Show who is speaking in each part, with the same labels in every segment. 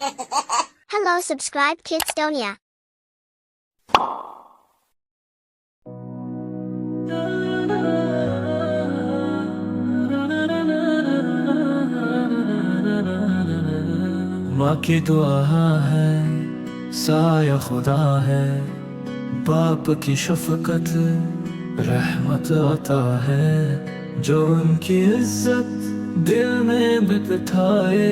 Speaker 1: Hello, subscribe Kidstonia.
Speaker 2: माँ की दुआ है, साया खुदा है, बाप की शफकत रहमत अता है, जो उनकी इज्जत दिल में बिठाए,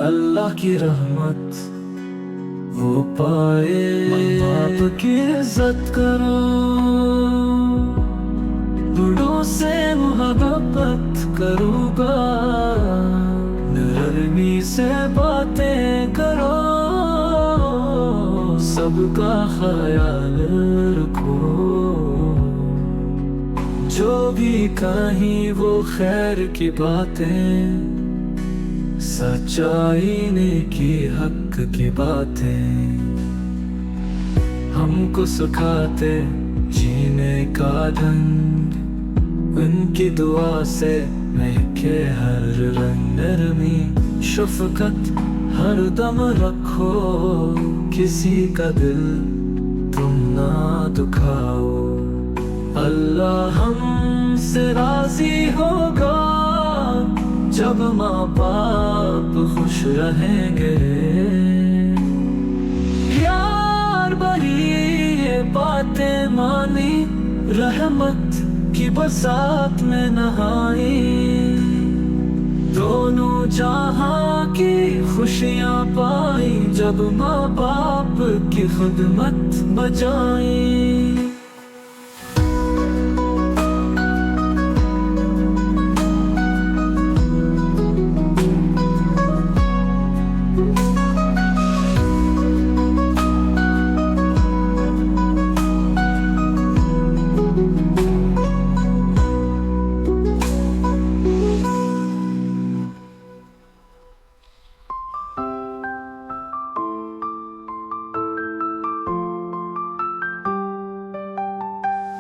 Speaker 2: अल्लाह की रहमत वो पाए। बाप की इज्जत करो, बड़ों से मोहब्बत करूँगा, नरमी से बातें करो, सबका ख्याल रखो, जो भी कहीं वो खैर की बातें, सच्चाई नेकी हक की बातें, हमको सिखाते जीने का ढंग, उनकी दुआ से महके हर रंग, नरमी शफकत हर दम रखो, किसी का दिल तुम ना दुखाओ, अल्लाह हमसे राजी होगा, जब माँ बाप खुश रहेंगे। प्यार भरी ये बातें मानी, रहमत की बरसात में नहाई, दोनों जहां की खुशियां पाई, जब माँ बाप की खिदमत बजाई।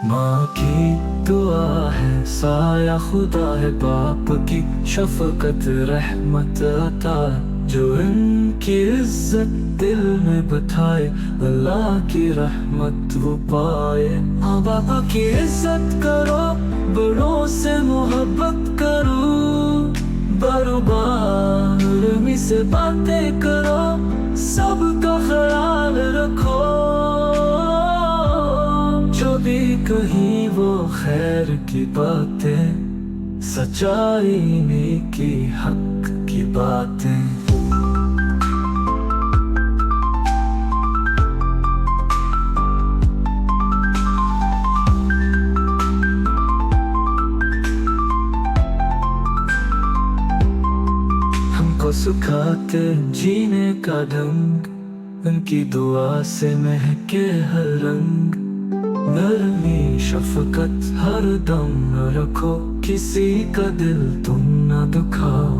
Speaker 2: माँ की दुआ है, साया खुदा है, बाप की शफकत रहमत अता, जो इनकी इज्जत दिल में बिठाए, अल्लाह की रहमत वो पाए। माँ बाप की इज्जत करो, बड़ों से मोहब्बत करो, बरोबार नरमी से बातें करो, सबका ख्याल रखो, जो भी कहीं वो खैर की बातें, सच्चाई नेकी हक की बातें। हमको सिखाते जीने का ढंग, उनकी दुआ से महके हर रंग, नरमी शफकत हर दम रखो, किसी का दिल तुम न दुखाओ,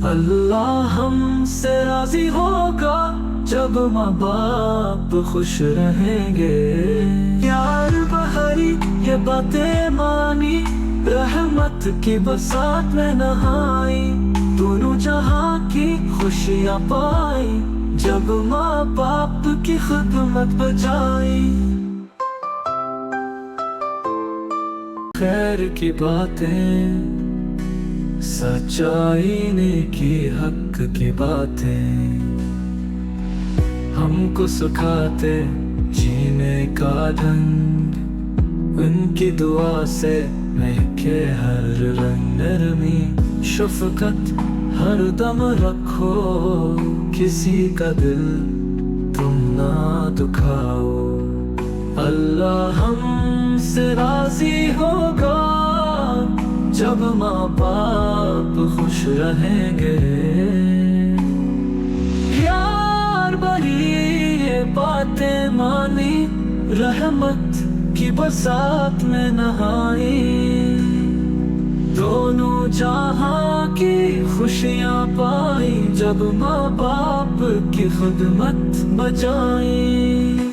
Speaker 2: अल्लाह हमसे राजी होगा, जब माँ बाप खुश रहेंगे। प्यार बहारी ये बातें मानी, रहमत की बरसात में नहाई, दोनों जहां की खुशियां पाई, जब माँ बाप की खिदमत बजाई। खैर की बातें, सच्चाई नेकी हक की बातें, हमको सिखाते जीने का ढंग, उनकी दुआ से महके हर रंग, नरमी शफकत हर दम रखो, किसी का दिल तुम ना दुखाओ, अल्लाह हमसे राजी होगा, जब माँ बाप खुश रहेंगे। प्यार भरी ये बातें मानी, रहमत की बरसात में नहाई, दोनों जहां की खुशियां पाई, जब माँ बाप की खिदमत बजाई।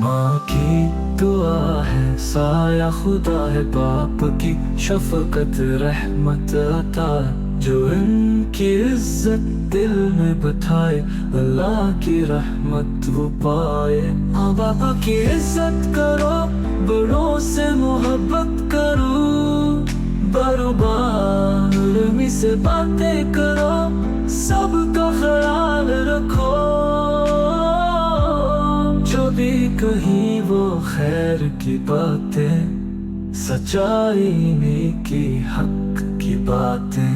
Speaker 2: माँ की दुआ है, साया खुदा है, बाप की शफकत रहमत अता है। जो इनकी इज्जत दिल में बिठाए, अल्लाह की रहमत वो पाए। माँ बाप की इज्जत करो, बड़ों से मोहब्बत करो, बरोबार उर्मी से बातें करो, सबका ख्याल रखो। जो भी कहीं वो खैर की बातें, सच्चाई नेकी हक की बातें।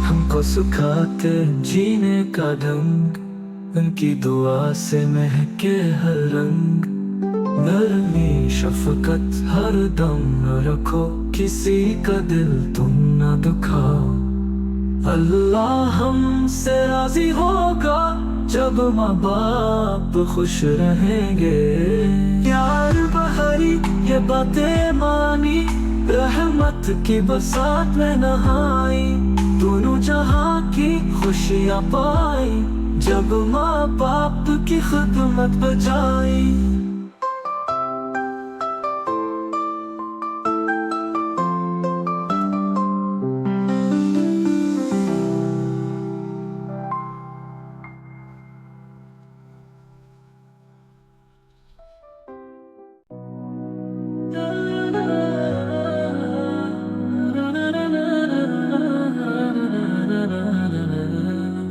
Speaker 2: हमको सिखाते जीने का ढंग, उनकी दुआ से महके हर रंग। नरमी शफकत हर दम न रखो, किसी का दिल तुम न दुखाओ। अल्लाह हमसे राजी होगा, जब माँ बाप खुश रहेंगे। प्यार बहारी ये बातें मानी, रहमत की बरसात में नहाई। दोनों जहां की खुशियाँ पाई, जब माँ बाप की खिदमत बजाई।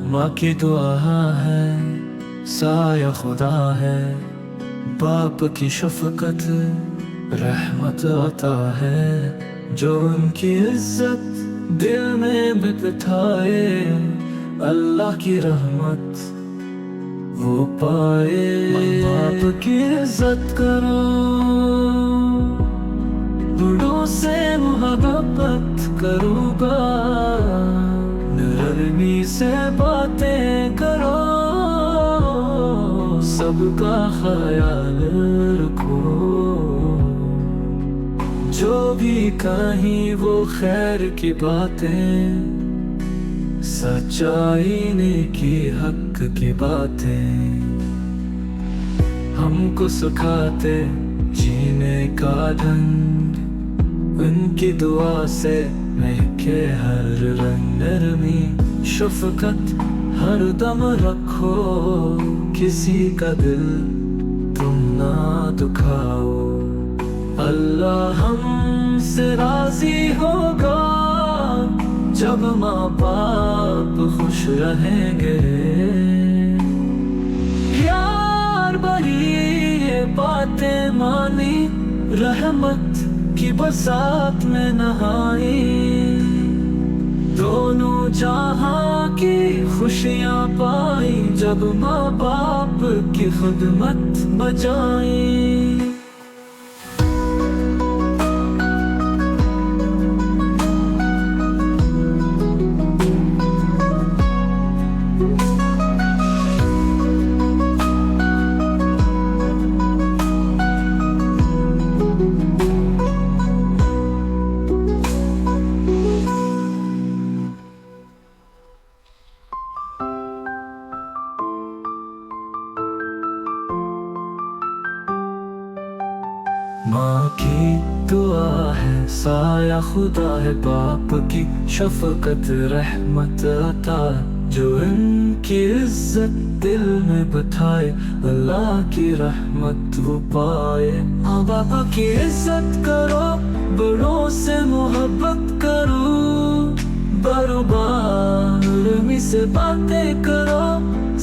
Speaker 2: माँ की दुआ है, साया खुदा है, बाप की शफकत रहमत अता है। जो उनकी इज्जत दिल में बिठाए, अल्लाह की रहमत वो पाए। बाप की इज्जत करो, बड़ों से मोहब्बत करूँगा, नरमी से बातें करो, सबका ख्याल रखो। जो भी कहीं वो खैर की बातें, सच्चाई नेकी हक की बातें। हमको सिखाते जीने का ढंग, उनकी दुआ से महके हर रंग। नरमी शफकत हर दम रखो, किसी का दिल तुम ना दुखाओ। अल्लाह हमसे राजी होगा, जब माँ बाप खुश रहेंगे। प्यार भरी ये बातें मानी, रहमत की बरसात में नहाई। दोनों जहां की खुशियाँ पाई, जब माँ बाप की खिदमत बजाई। माँ की दुआ है, साया खुदा है, बाप की शफकत रहमत अता है। जो इनकी इज्जत दिल में बिठाए, अल्लाह की रहमत वो पाए। माँ बाप की इज्जत करो, बड़ों से मोहब्बत करो, बरोबार उर्मी से बातें करो,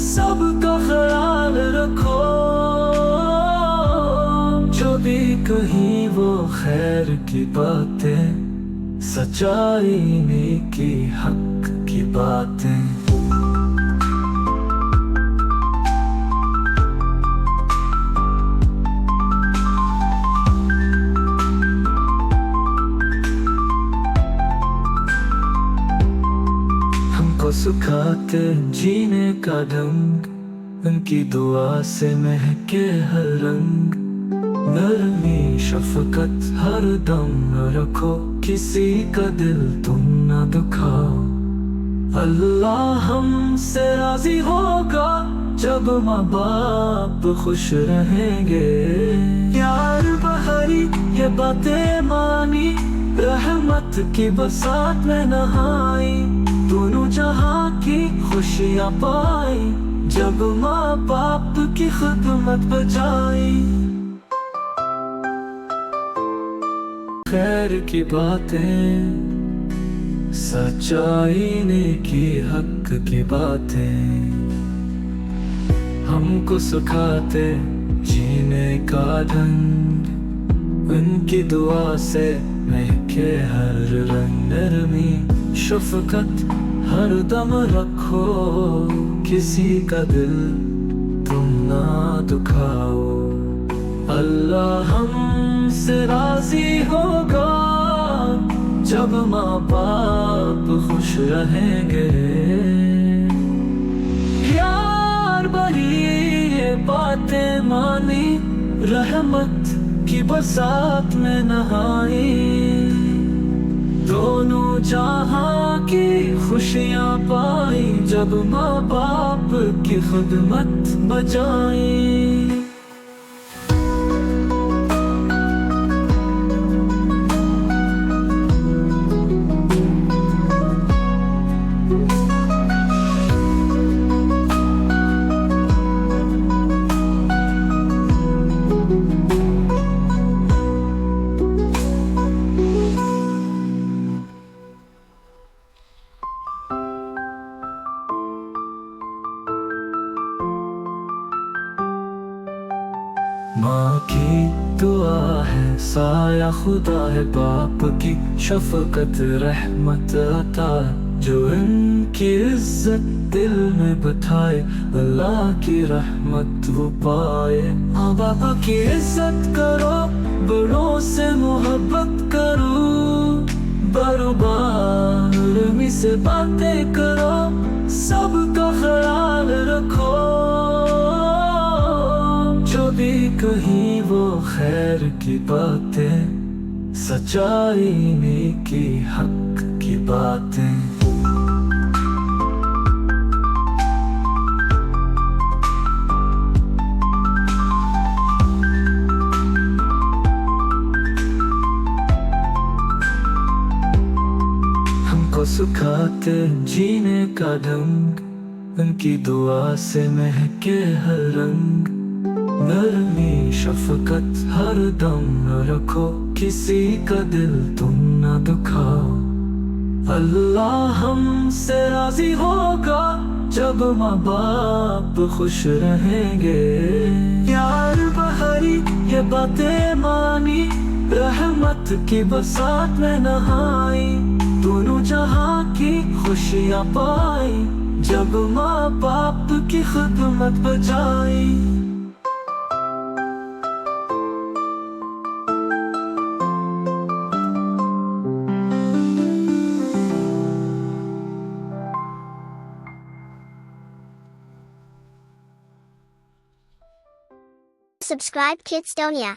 Speaker 2: सबका ख्याल रखो। जो भी कहीं वो खैर की बातें, सच्चाई नेकी हक की बातें। हमको सिखाते जीने का ढंग, उनकी दुआ से महके हर रंग। नरमी शफकत हर दम रखो, किसी का दिल तुम न दुखाओ। अल्लाह हमसे राजी होगा जब माँ बाप खुश रहेंगे। यार बहरी ये बातें मानी, रहमत की बरसात में नहाई, दोनों जहां की खुशियां पाई जब माँ बाप की खिदमत बजाई। खैर की बातें, सच्चाई नेकी हक की बातें हमको सिखाते जीने का ढंग। उनकी दुआ से महके हर रंग। नरमी शफकत हर दम रखो, किसी का दिल तुम ना दुखाओ। अल्लाह हमसे राजी होगा जब माँ बाप खुश रहेंगे। प्यार भरी ये बातें मानी, रहमत की बरसात में नहाई, दोनों जहां की खुशियां पाई जब माँ बाप की खिदमत बजाई। माँ की दुआ है, साया खुदा है, बाप की शफकत रहमत अता है। जो इनकी इज्जत दिल में बिठाए, अल्लाह की रहमत वो पाए। माँ बाप की इज्जत करो, बड़ों से मोहब्बत करो, बरोबार नरमी से बातें करो, सबका ख्याल रखो। जो भी कहीं वो खैर की बातें, सच्चाई नेकी हक की बातें। हमको सिखाते जीने का ढंग, उनकी दुआ से महके हर रंग। नरमी शफकत हर दम रखो, किसी का दिल तुम न दुखाओ। अल्लाह हमसे राजी होगा जब माँ बाप खुश रहेंगे। यार बहरी ये बातें मानी, रहमत की बरसात में नहाई, दोनों जहां की खुशियां पाई जब माँ बाप की खिदमत बजाई।
Speaker 1: Subscribe Kidstonia.